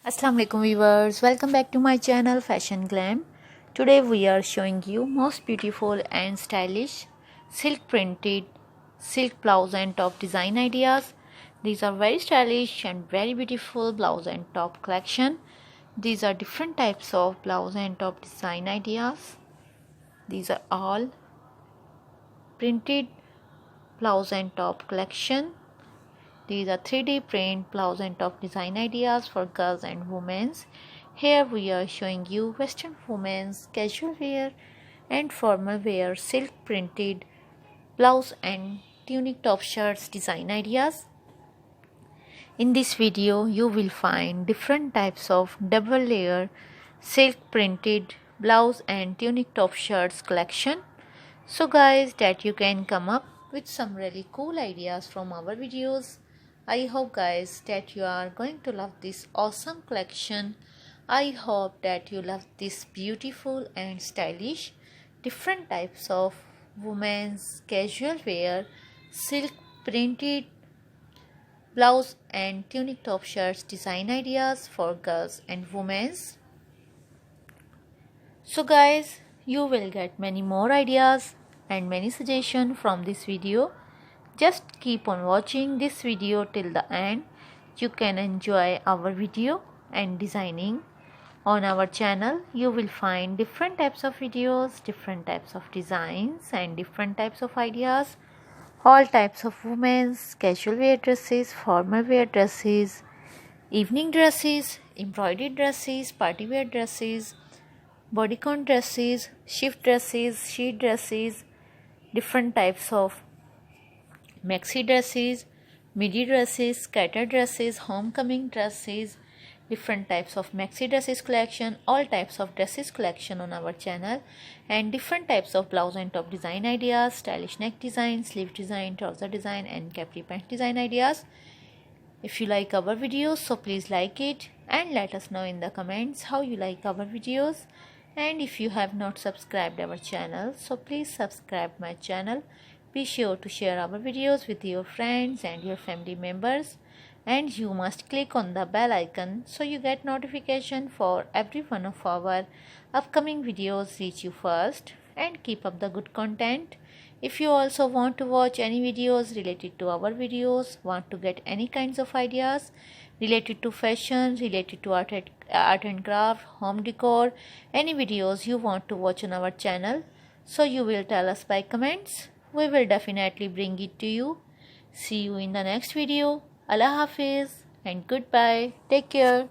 Assalamu alaikum viewers, welcome back to my channel Fashion Glam. Today we are showing you most beautiful and stylish silk printed silk blouse and top design ideas. These are very stylish and very beautiful blouse and top collection. These are different types of blouse and top design ideas. These are all printed blouse and top collection. These are 3D print blouse and top design ideas for girls and women. Here we are showing you western women's casual wear and formal wear silk printed blouse and tunic top shirts design ideas. In this video you will find different types of double layer silk printed blouse and tunic top shirts collection. So guys, that you can come up with some really cool ideas from our videos. I hope guys that you are going to love this awesome collection. I hope that you love this beautiful and stylish different types of women's casual wear silk printed blouse and tunic top shirts design ideas for girls and women. So guys, you will get many more ideas and many suggestions from this video. Just keep on watching this video till the end. You can enjoy our video and designing. On our channel you will find different types of videos, different types of designs and different types of ideas. All types of women's casual wear dresses, formal wear dresses, evening dresses, embroidered dresses, party wear dresses, bodycon dresses, shift dresses, sheet dresses, different types of maxi dresses, midi dresses, scatter dresses, homecoming dresses, different types of maxi dresses collection, all types of dresses collection on our channel, and different types of blouse and top design ideas, stylish neck design, sleeve design, trouser design and capri pant design ideas. If you like our videos, so please like it and let us know in the comments how you like our videos. And if you have not subscribed our channel, so please subscribe my channel. Be sure to share our videos with your friends and your family members, and you must click on the bell icon so you get notification for every one of our upcoming videos reach you first. And keep up the good content. If you also want to watch any videos related to our videos, want to get any kinds of ideas related to fashion, related to art and craft, home decor, any videos you want to watch on our channel, so you will tell us by comments. We will definitely bring it to you. See you in the next video. Allah Hafiz and goodbye. Take care.